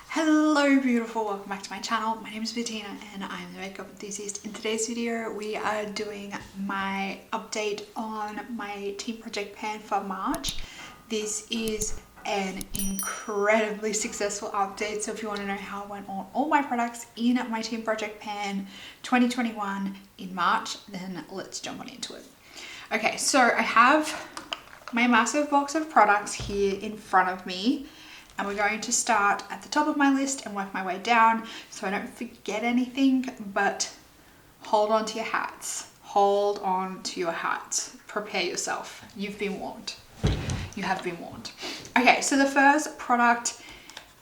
Hello beautiful, welcome back to my channel. My name is Bettina and I'm the makeup enthusiast. In today's video we are doing my update on my team project pan for March. This is an incredibly successful update, so if you want to know how it went on all my products in my team project pan 2021 in March, then let's jump on into it. Okay, so I have my massive box of products here in front of me, and we're going to start at the top of my list and work my way down so I don't forget anything. But hold on to your hats. Hold on to your hats. Prepare yourself. You've been warned. You have been warned. Okay, so the first product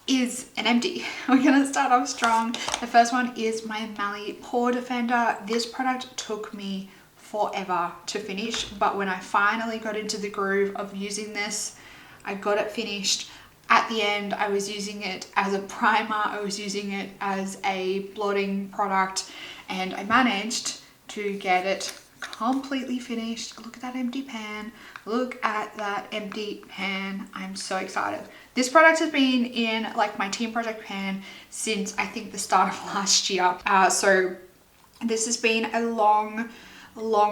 is an empty. We're gonna start off strong. The first one is my Mally Pore Defender. This product took me forever to finish, but when I finally got into the groove of using this, I got it finished. At the end, I was using it as a primer, I was using it as a blotting product, and I managed to get it completely finished. Look at that empty pan. Look at that empty pan. I'm so excited. This product has been in like my team project pan since I think the start of last year. So this has been a long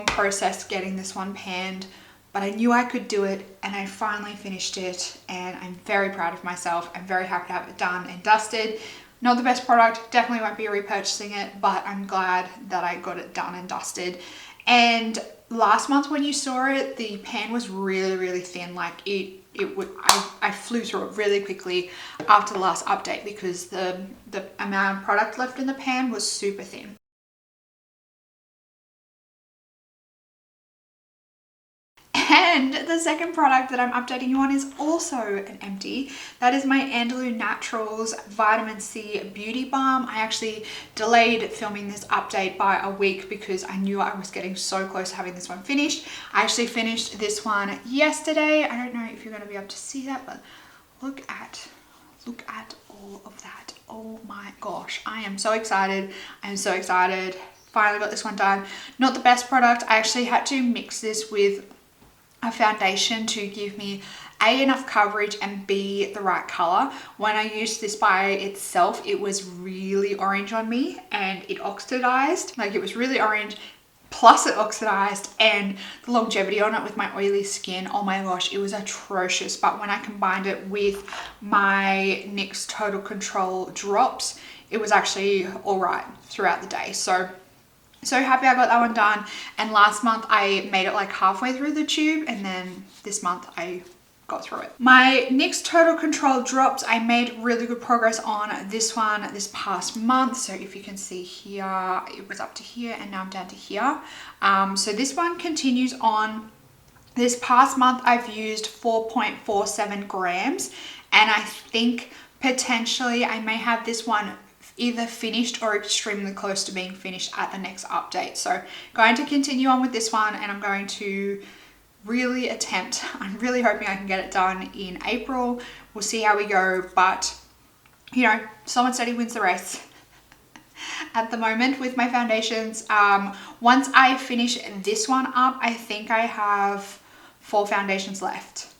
process getting this one panned, but I knew I could do it and I finally finished it, and I'm very proud of myself. I'm very happy to have it done and dusted. Not the best product, definitely won't be repurchasing it, but I'm glad that I got it done and dusted. And last month when you saw it, the pan was really thin. Like I flew through it really quickly after the last update because the amount of product left in the pan was super thin. And the second product that I'm updating you on is also an empty. That is my Andalou Naturals Vitamin C Beauty Balm. I actually delayed filming this update by a week because I knew I was getting so close to having this one finished. I actually finished this one yesterday. I don't know if you're going to be able to see that, but look at all of that. Oh my gosh, I am so excited. I am so excited. Finally got this one done. Not the best product. I actually had to mix this with a foundation to give me A, enough coverage, and B, the right color. When I used this by itself, it was really orange on me and it oxidized. Like, it was really orange, plus it oxidized, and the longevity on it with my oily skin, oh my gosh, it was atrocious. But when I combined it with my NYX Total Control drops, it was actually all right throughout the day. So happy I got that one done. And last month I made it like halfway through the tube, and then this month I got through it. My NYX Total Control drops, I made really good progress on this one this past month. So if you can see here, it was up to here and now I'm down to here. So this one continues on. This past month I've used 4.47 grams, and I think potentially I may have this one either finished or extremely close to being finished at the next update. So going to continue on with this one, and I'm going to really attempt, I'm really hoping I can get it done in April. We'll see how we go, but you know, someone steady wins the race at the moment with my foundations. Once I finish this one up, I think I have 4 foundations left.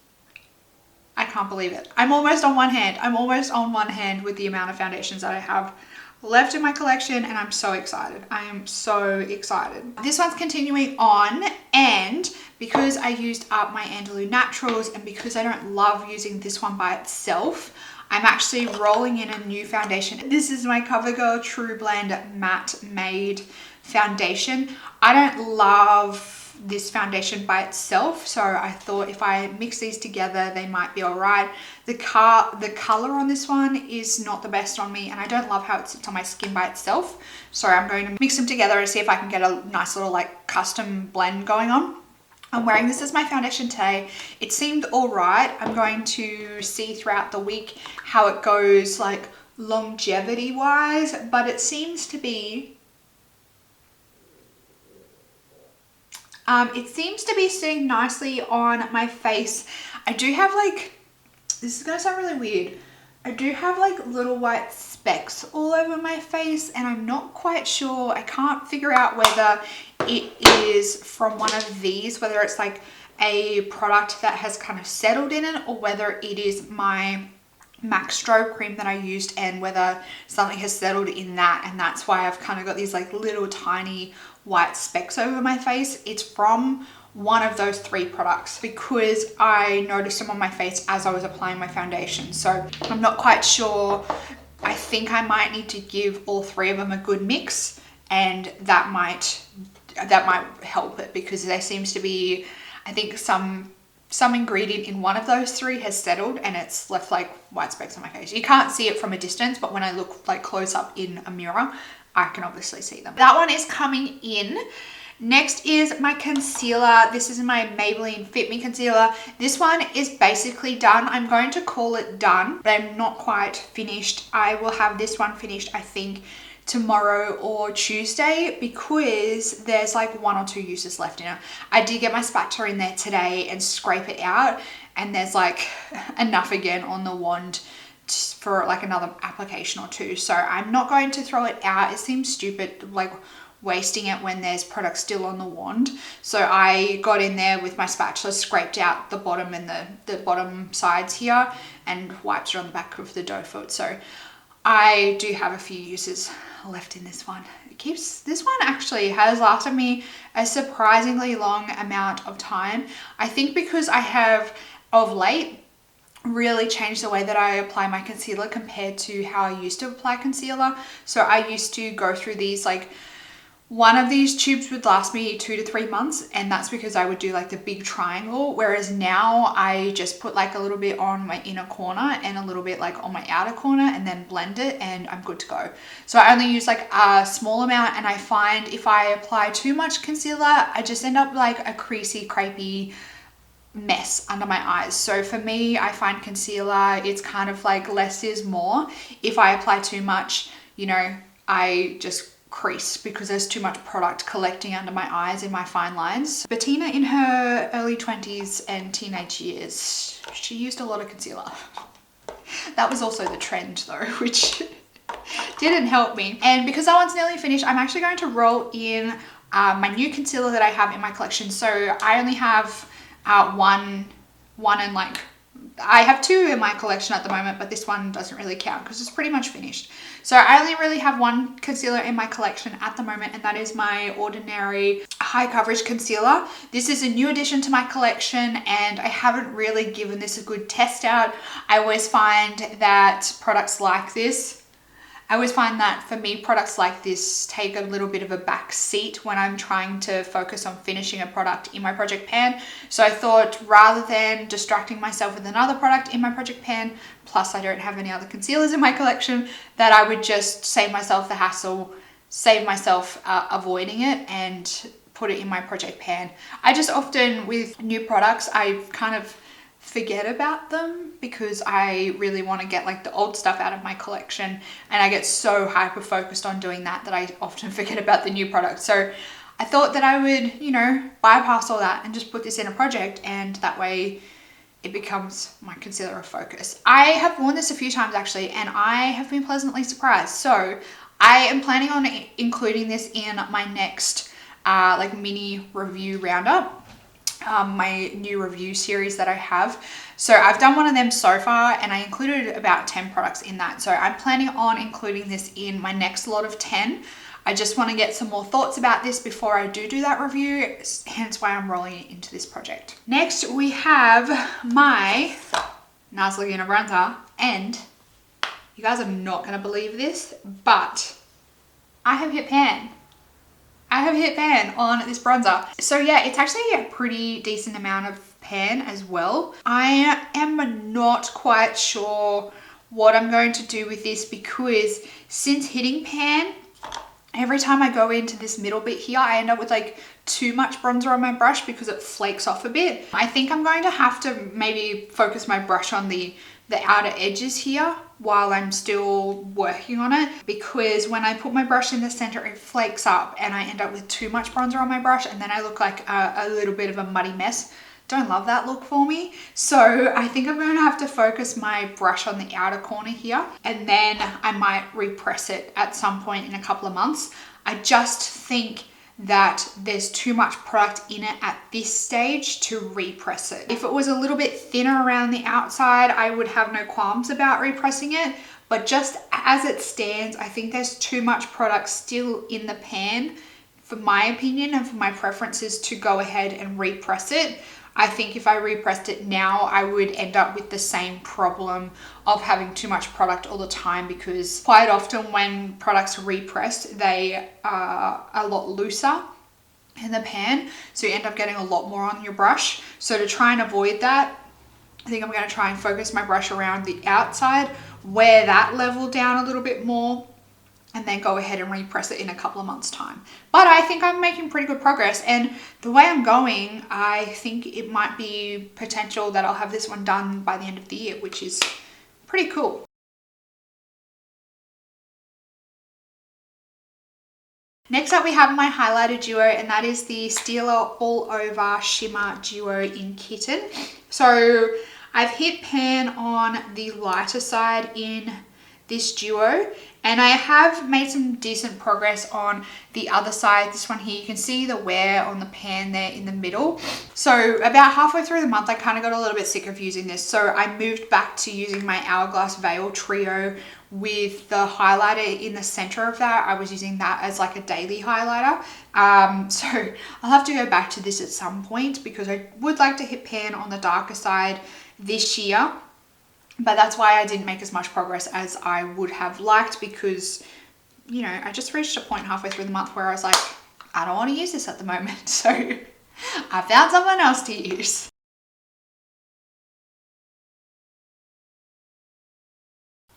I can't believe it. I'm almost on one hand. I'm almost on one hand with the amount of foundations that I have left in my collection, and I'm so excited. I am so excited. This one's continuing on, and because I used up my Andalou Naturals and because I don't love using this one by itself, I'm actually rolling in a new foundation. This is my CoverGirl True Blend Matte Made Foundation. I don't love this foundation by itself, so I thought if I mix these together they might be all right. The color on this one is not the best on me, and I don't love how it sits on my skin by itself, so I'm going to mix them together and see if I can get a nice little like custom blend going on. I'm wearing this as my foundation today. It seemed all right. I'm going to see throughout the week how it goes like longevity wise, but it seems to be sitting nicely on my face. I do have like, this is gonna sound really weird, I do have like little white specks all over my face, and I'm not quite sure, I can't figure out whether it is from one of these, whether it's like a product that has kind of settled in it, or whether it is my MAC strobe cream that I used and whether something has settled in that, and that's why I've kind of got these like little tiny white specks over my face. It's from one of those 3 products because I noticed them on my face as I was applying my foundation. So I'm not quite sure. I think I might need to give all 3 of them a good mix, and that might help it, because there seems to be, I think some ingredient in one of those 3 has settled and it's left like white specks on my face. You can't see it from a distance, but when I look like close up in a mirror, I can obviously see them. That one is coming in. Next is my concealer. This is my Maybelline Fit Me concealer. This one is basically done. I'm going to call it done, but I'm not quite finished. I will have this one finished, I think, tomorrow or Tuesday, because there's like 1 or 2 uses left in it. I did get my spatula in there today and scrape it out, and there's like enough again on the wand for like another application or 2. So I'm not going to throw it out. It seems stupid like wasting it when there's product still on the wand. So I got in there with my spatula, scraped out the bottom and the bottom sides here, and wiped it on the back of the dough foot. So I do have a few uses left in this one. This one actually has lasted me a surprisingly long amount of time. I think because I have of late really changed the way that I apply my concealer compared to how I used to apply concealer. So I used to go through these, like one of these tubes would last me 2 to 3 months, and that's because I would do like the big triangle, whereas now I just put like a little bit on my inner corner and a little bit like on my outer corner, and then blend it and I'm good to go. So I only use like a small amount, and I find if I apply too much concealer, I just end up like a creasy, crepey mess under my eyes. So for me, I find concealer, it's kind of like less is more. If I apply too much, you know, I just crease because there's too much product collecting under my eyes in my fine lines. Bettina, in her early 20s and teenage years, she used a lot of concealer. That was also the trend though, which didn't help me. And because that one's nearly finished, I'm actually going to roll in my new concealer that I have in my collection. So I only have one and like, I have 2 in my collection at the moment, but this one doesn't really count because it's pretty much finished. So I only really have 1 concealer in my collection at the moment, and that is my Ordinary High Coverage Concealer. This is a new addition to my collection, and I haven't really given this a good test out. I always find that products like this, for me, products like this take a little bit of a back seat when I'm trying to focus on finishing a product in my project pan. So I thought, rather than distracting myself with another product in my project pan, plus I don't have any other concealers in my collection, that I would just save myself the hassle, save myself avoiding it, and put it in my project pan. I just often, with new products, I kind of forget about them because I really want to get like the old stuff out of my collection, and I get so hyper focused on doing that I often forget about the new product. So I thought that I would, you know, bypass all that and just put this in a project, and that way it becomes my concealer of focus. I have worn this a few times actually, and I have been pleasantly surprised. So I am planning on including this in my next like mini review roundup. My new review series that I have. So I've done one of them so far, and I included about 10 products in that. So I'm planning on including this in my next lot of 10. I just want to get some more thoughts about this before I do that review, hence why I'm rolling it into this project. Next, we have my NARS Laguna bronzer, and you guys are not going to believe this, but I have hit pan. I have hit pan on this bronzer. So yeah, it's actually a pretty decent amount of pan as well. I am not quite sure what I'm going to do with this, because since hitting pan, every time I go into this middle bit here, I end up with like too much bronzer on my brush because it flakes off a bit. I think I'm going to have to maybe focus my brush on the outer edges here while I'm still working on it, because when I put my brush in the center, it flakes up and I end up with too much bronzer on my brush, and then I look like a little bit of a muddy mess. Don't love that look for me. So I think I'm going to have to focus my brush on the outer corner here, and then I might repress it at some point in a couple of months. I just think that there's too much product in it at this stage to repress it. If it was a little bit thinner around the outside, I would have no qualms about repressing it. But just as it stands, I think there's too much product still in the pan, for my opinion and for my preferences, to go ahead and repress it. I think if I repressed it now, I would end up with the same problem of having too much product all the time, because quite often when products are repressed, they are a lot looser in the pan. So you end up getting a lot more on your brush. So to try and avoid that, I think I'm going to try and focus my brush around the outside, wear that level down a little bit more, and then go ahead and repress it in a couple of months' time. But I think I'm making pretty good progress, and the way I'm going, I think it might be potential that I'll have this one done by the end of the year, which is pretty cool. Next up, we have my highlighter duo, and that is the Stila All Over Shimmer Duo in Kitten. So I've hit pan on the lighter side in this duo, and I have made some decent progress on the other side. This one here, you can see the wear on the pan there in the middle. So about halfway through the month, I kind of got a little bit sick of using this. So I moved back to using my Hourglass Veil Trio with the highlighter in the center of that. I was using that as like a daily highlighter. So I'll have to go back to this at some point, because I would like to hit pan on the darker side this year. But that's why I didn't make as much progress as I would have liked, because, you know, I just reached a point halfway through the month where I was like, I don't want to use this at the moment. So I found someone else to use.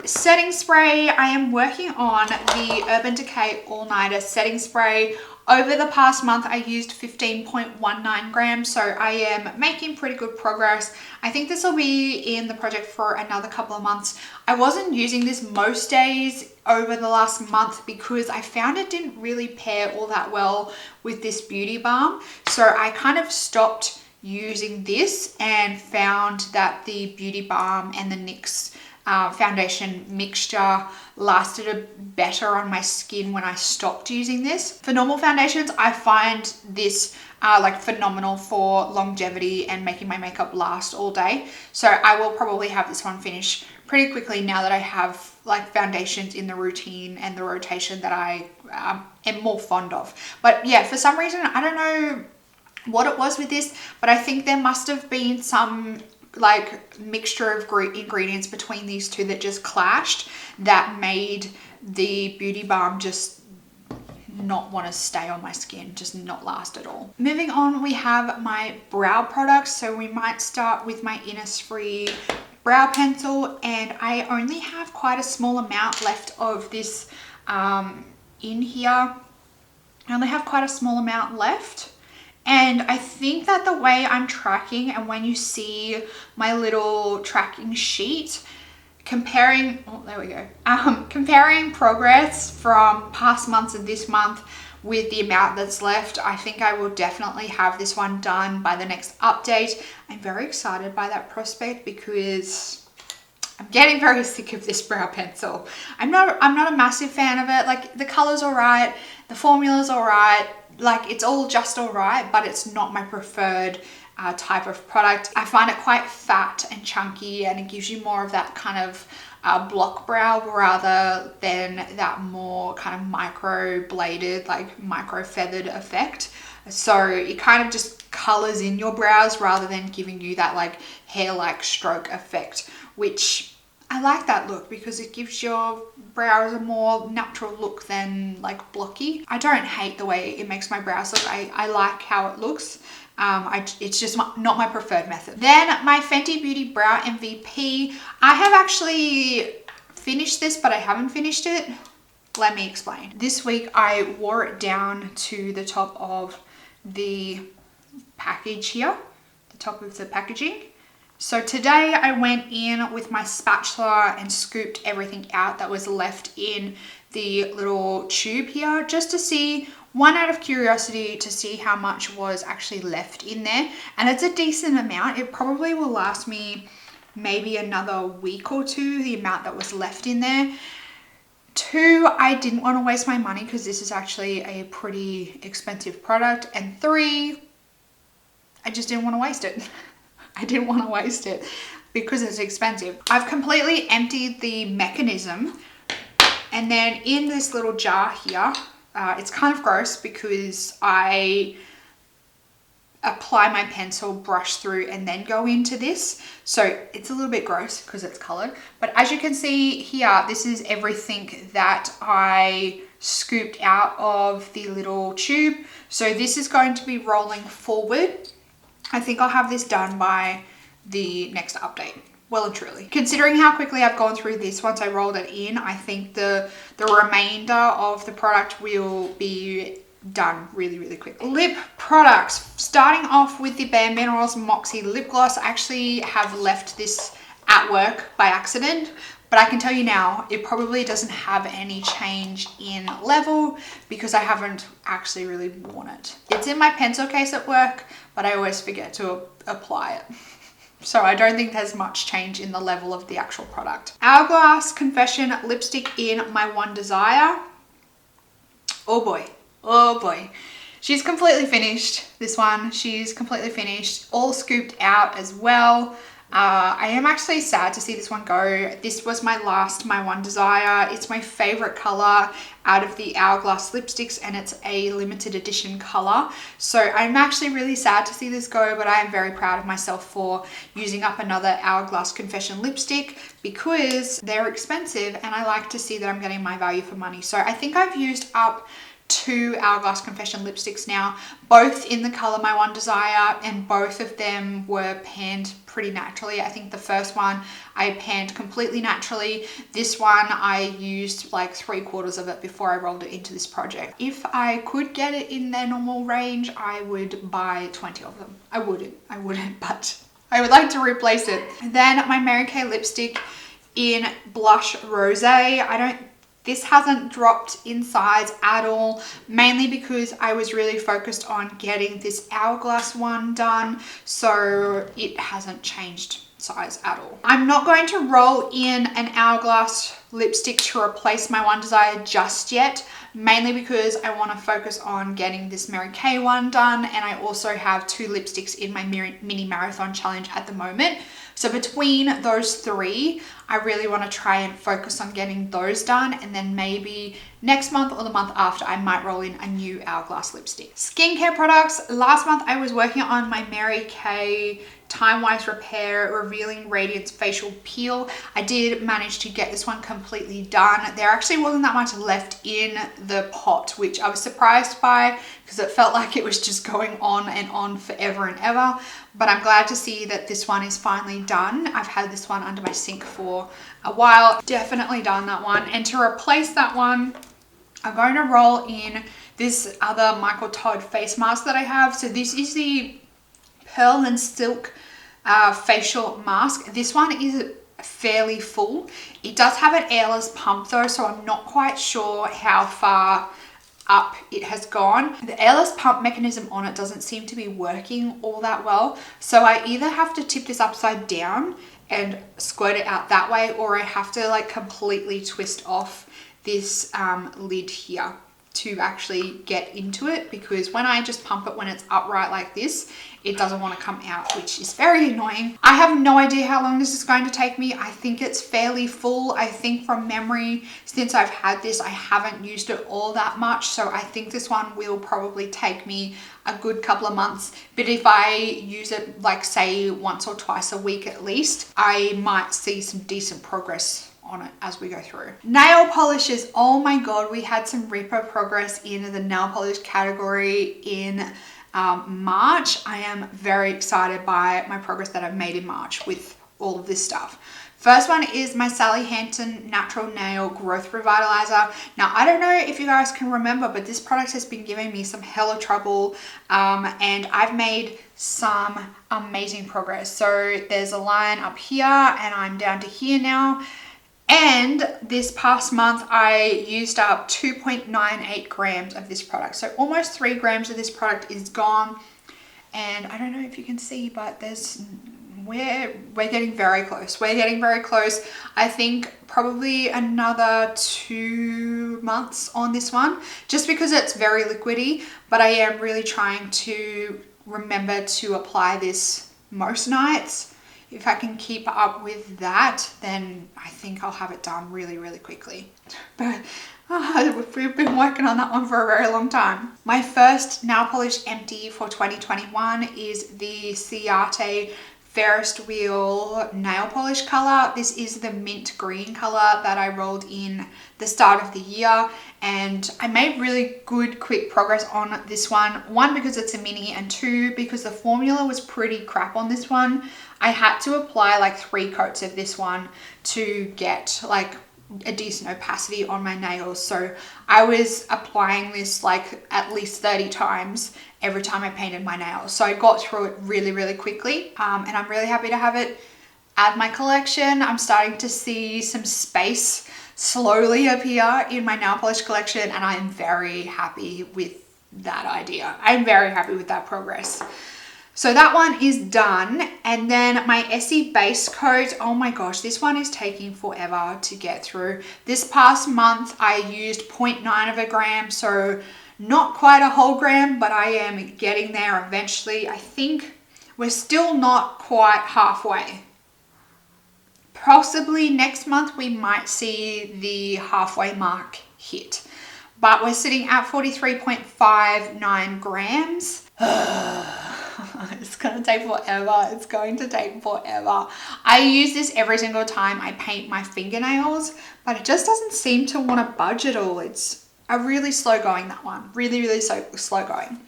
Setting spray, I am working on the Urban Decay All Nighter setting spray. Over the past month, I used 15.19 grams, so I am making pretty good progress. I think this will be in the project for another couple of months. I wasn't using this most days over the last month because I found it didn't really pair all that well with this beauty balm. So I kind of stopped using this and found that the beauty balm and the NYX foundation mixture lasted better on my skin when I stopped using this. For normal foundations, I find this like phenomenal for longevity and making my makeup last all day. So I will probably have this one finish pretty quickly now that I have like foundations in the routine and the rotation that I am more fond of. But yeah, for some reason, I don't know what it was with this, but I think there must have been some like mixture of ingredients between these two that just clashed, that made the beauty balm just not want to stay on my skin, just not last at all. Moving on, we have my brow products. So we might start with my Innisfree brow pencil, and I only have quite a small amount left of this in here. I only have quite a small amount left. And I think that the way I'm tracking, and when you see my little tracking sheet, comparing, oh, there we go, comparing progress from past months and this month with the amount that's left, I think I will definitely have this one done by the next update. I'm very excited by that prospect because I'm getting very sick of this brow pencil. I'm not a massive fan of it. Like, the color's all right, the formula's all right, like it's all just all right, but it's not my preferred type of product. I find it quite fat and chunky, and it gives you more of that kind of block brow rather than that more kind of micro bladed, like micro feathered effect. So it kind of just colors in your brows rather than giving you that like hair-like stroke effect, which I like that look because it gives your brows a more natural look than like blocky. I don't hate the way it makes my brows look. I like how it looks. It's just not my preferred method. Then my Fenty Beauty Brow MVP. I have actually finished this, but I haven't finished it. Let me explain. This week I wore it down to the top of the package here, the top of the packaging. So today I went in with my spatula and scooped everything out that was left in the little tube here, just to see, one, out of curiosity, to see how much was actually left in there. And it's a decent amount. It probably will last me maybe another week or two, the amount that was left in there. 2, I didn't want to waste my money because this is actually a pretty expensive product. And 3, I just didn't want to waste it. I didn't want to waste it because it's expensive. I've completely emptied the mechanism, and then in this little jar here, it's kind of gross because I apply my pencil, brush through, and then go into this. So it's a little bit gross because it's colored. But as you can see here, this is everything that I scooped out of the little tube. So this is going to be rolling forward. I think I'll have this done by the next update. Well and truly. Considering how quickly I've gone through this once I rolled it in, I think the remainder of the product will be done really, really quickly. Lip products. Starting off with the Bare Minerals Moxie Lip Gloss. I actually have left this at work by accident, but I can tell you now, it probably doesn't have any change in level because I haven't actually really worn it. It's in my pencil case at work, but I always forget to apply it. So I don't think there's much change in the level of the actual product. Hourglass Confession Lipstick in My One Desire. Oh boy. Oh boy. She's completely finished. This one, she's completely finished. All scooped out as well. I am actually sad to see this one go. This was my last My One Desire. It's my favorite color out of the Hourglass lipsticks, and it's a limited edition color. So I'm actually really sad to see this go, but I am very proud of myself for using up another Hourglass Confession lipstick because they're expensive and I like to see that I'm getting my value for money. So I think I've used up 2 Hourglass Confession lipsticks now, both in the color My One Desire, and both of them were panned pretty naturally. I think the first one I panned completely naturally. This one I used like 3/4 of it before I rolled it into this project. If I could get it in their normal range, I would buy 20 of them. I wouldn't, but I would like to replace it. Then my Mary Kay lipstick in Blush Rosé. This hasn't dropped in size at all, mainly because I was really focused on getting this Hourglass one done, so it hasn't changed size at all. I'm not going to roll in an Hourglass lipstick to replace My One Desire just yet, mainly because I want to focus on getting this Mary Kay one done, and I also have 2 lipsticks in my mini marathon challenge at the moment. So between those 3, I really want to try and focus on getting those done, and then maybe next month or the month after I might roll in a new Hourglass lipstick. Skincare products. Last month I was working on my Mary Kay Time Wise Repair Revealing Radiance Facial Peel. I did manage to get this one completely done. There actually wasn't that much left in the pot, which I was surprised by because it felt like it was just going on and on forever and ever. But I'm glad to see that this one is finally done. I've had this one under my sink for a while. Definitely done that one. And to replace that one, I'm going to roll in this other Michael Todd face mask that I have. So this is the Pearl and Silk facial mask. This one is fairly full. It does have an airless pump though, so I'm not quite sure how far up it has gone. The airless pump mechanism on it doesn't seem to be working all that well, so I either have to tip this upside down and squirt it out that way, or I have to like completely twist off this lid here to actually get into it, because when I just pump it when it's upright like this, it doesn't want to come out, which is very annoying. I have no idea how long this is going to take me. I think it's fairly full. I think from memory, since I've had this, I haven't used it all that much. So I think this one will probably take me a good couple of months. But if I use it like say once or twice a week at least, I might see some decent progress on it as we go through. Nail polishes. Oh my god, we had some repo progress in the nail polish category in March. I am very excited by my progress that I've made in March with all of this stuff. First one is my Sally Hansen Natural Nail Growth Revitalizer. Now, I don't know if you guys can remember, but this product has been giving me some hella trouble, and I've made some amazing progress. So there's a line up here and I'm down to here now. And this past month, I used up 2.98 grams of this product. So almost 3 grams of this product is gone. And I don't know if you can see, but there's we're getting very close. We're getting very close. I think probably another 2 months on this one, just because it's very liquidy, but I am really trying to remember to apply this most nights. If I can keep up with that, then I think I'll have it done really, really quickly. But we've been working on that one for a very long time. My first nail polish empty for 2021 is the Ciate Ferris wheel nail polish color. This is the mint green color that I rolled in the start of the year, and I made really good quick progress on this one because it's a mini, and 2 because the formula was pretty crap on this one. I had to apply like 3 coats of this one to get like a decent opacity on my nails. So I was applying this like at least 30 times every time I painted my nails. So I got through it really, really quickly. And I'm really happy to have it add my collection. I'm starting to see some space slowly appear in my nail polish collection, and I'm very happy with that idea. I'm very happy with that progress. So that one is done. And then my Essie base coat, oh my gosh, this one is taking forever to get through. This past month I used 0.9 of a gram, so not quite a whole gram, but I am getting there eventually. I think we're still not quite halfway. Possibly next month we might see the halfway mark hit, but we're sitting at 43.59 grams. It's gonna take forever. It's going to take forever. I use this every single time I paint my fingernails, but it just doesn't seem to want to budge at all. It's a really slow going, that one. Really, really slow going.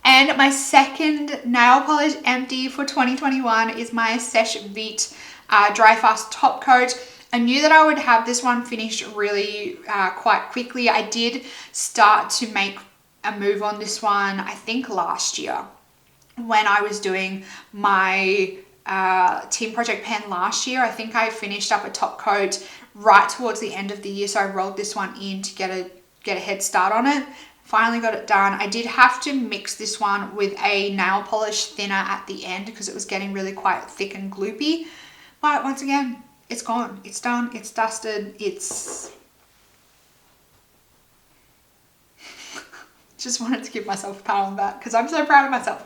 And my second nail polish empty for 2021 is my Seche Vite Dry Fast Top Coat. I knew that I would have this one finished really quite quickly. I did start to make a move on this one, I think last year, when I was doing my team project pen last year. I think I finished up a top coat right towards the end of the year, so I rolled this one in to get a head start on it. Finally got it done. I did have to mix this one with a nail polish thinner at the end because it was getting really quite thick and gloopy, but once again, it's gone, it's done, it's dusted, it's just wanted to give myself a pat on the back because I'm so proud of myself.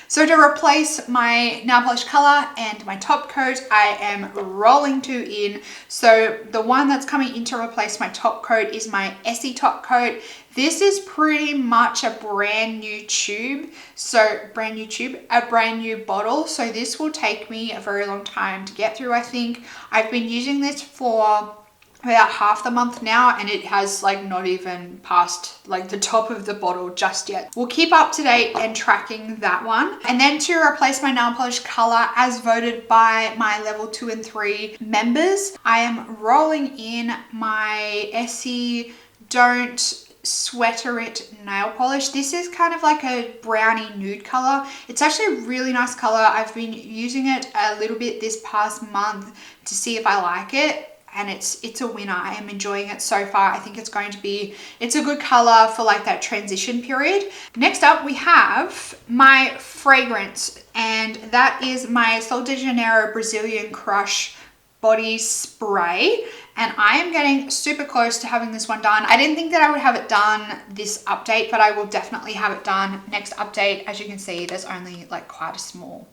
So to replace my nail polish color and my top coat, I am rolling 2 in. So the one that's coming in to replace my top coat is my Essie top coat. This is pretty much a brand new tube. A brand new bottle. So this will take me a very long time to get through, I think. I've been using this for about half the month now, and it has like not even passed like the top of the bottle just yet. We'll keep up to date and tracking that one. And then to replace my nail polish color as voted by my level 2 and 3 members, I am rolling in my Essie Don't Sweater It nail polish. This is kind of like a brownie nude color. It's actually a really nice color. I've been using it a little bit this past month to see if I like it, and it's a winner. I am enjoying it so far. I think it's a good color for like that transition period. Next up, we have my fragrance, and that is my Sol de Janeiro Brazilian Crush body spray, and I am getting super close to having this one done. I didn't think that I would have it done this update, but I will definitely have it done next update. As you can see, there's only like quite a small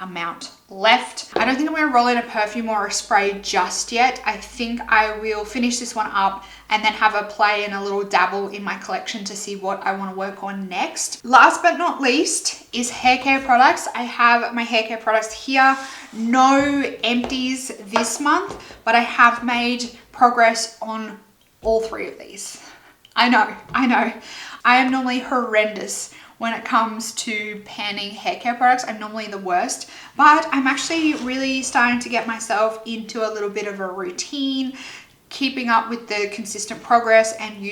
amount left. I don't think I'm going to roll in a perfume or a spray just yet. I think I will finish this one up and then have a play and a little dabble in my collection to see what I want to work on next. Last but not least is haircare products. I have my haircare products here. No empties this month, but I have made progress on all 3 of these. I know. I am normally horrendous when it comes to panning haircare products. I'm normally the worst, but I'm actually really starting to get myself into a little bit of a routine, keeping up with the consistent progress and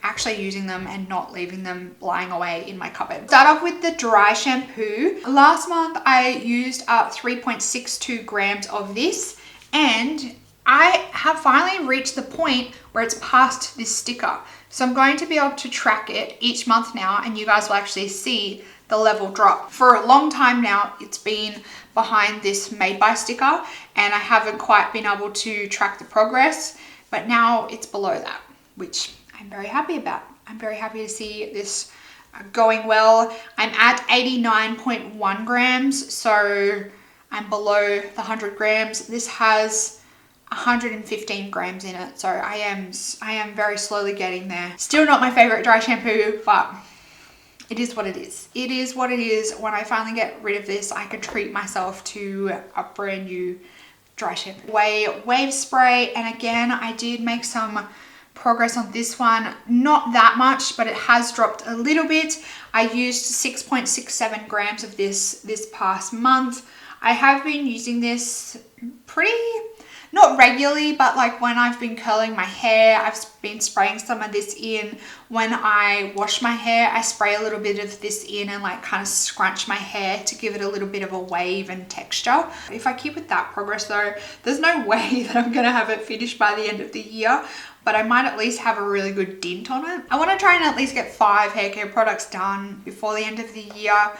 actually using them and not leaving them lying away in my cupboard. Start off with the dry shampoo. Last month I used up 3.62 grams of this, and I have finally reached the point where it's past this sticker. So I'm going to be able to track it each month now, and you guys will actually see the the level drop. For a long time now, it's been behind this made by sticker and I haven't quite been able to track the progress, but now it's below that, which I'm very happy about. I'm very happy to see this going well. I'm at 89.1 grams, so I'm below the 100 grams. This has 115 grams in it, so I am very slowly getting there. Still not my favorite dry shampoo, but it is what it is. It is what it is. When I finally get rid of this, I can treat myself to a brand new dry shampoo. Wave spray, and again, I did make some progress on this one. Not that much, but it has dropped a little bit. I used 6.67 grams of this past month. I have been using this not regularly, but like when I've been curling my hair, I've been spraying some of this in. When I wash my hair, I spray a little bit of this in and like kind of scrunch my hair to give it a little bit of a wave and texture. If I keep with that progress though, there's no way that I'm gonna have it finished by the end of the year, but I might at least have a really good dint on it. I want to try and at least get 5 hair care products done before the end of the year.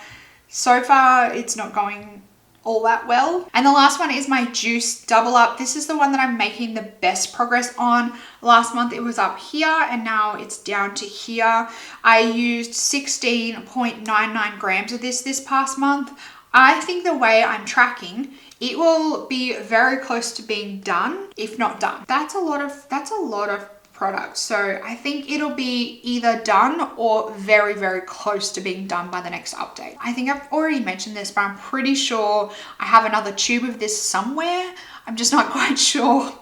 So far, it's not going all that well. And the last one is my juice double up. This is the one that I'm making the best progress on. Last month it was up here and now it's down to here. I used 16.99 grams of this past month. I think the way I'm tracking, it will be very close to being done, if not done. That's a lot of product. So I think it'll be either done or very, very close to being done by the next update. I think I've already mentioned this, but I'm pretty sure I have another tube of this somewhere. I'm just not quite sure.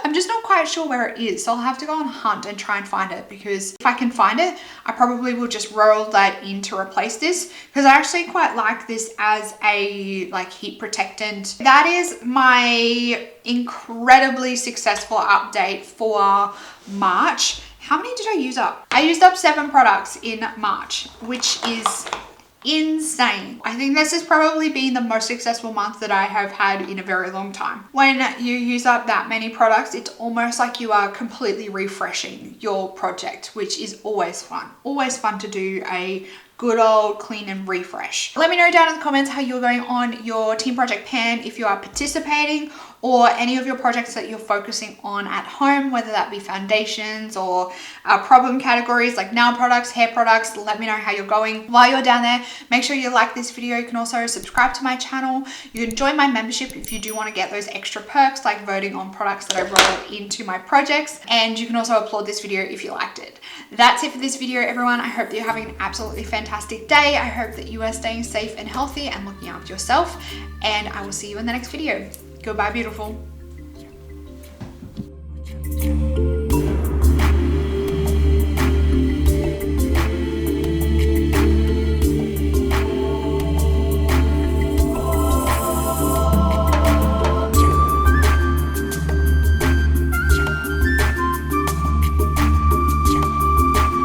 I'm just not quite sure where it is. So I'll have to go on a hunt and try and find it, because if I can find it, I probably will just roll that in to replace this, because I actually quite like this as a like heat protectant. That is my incredibly successful update for March. How many did I use up? I used up 7 products in March, which is insane. I think this has probably been the most successful month that I have had in a very long time. When you use up that many products, it's almost like you are completely refreshing your project, which is always fun. Always fun to do a good old clean and refresh. Let me know down in the comments how you're going on your team project pan, if you are participating, or any of your projects that you're focusing on at home, whether that be foundations or problem categories like nail products, hair products. Let me know how you're going. While you're down there, make sure you like this video. You can also subscribe to my channel. You can join my membership if you do want to get those extra perks like voting on products that I roll into my projects. And you can also applaud this video if you liked it. That's it for this video, everyone. I hope that you're having an absolutely fantastic day. I hope that you are staying safe and healthy and looking after yourself. And I will see you in the next video. Goodbye, beautiful.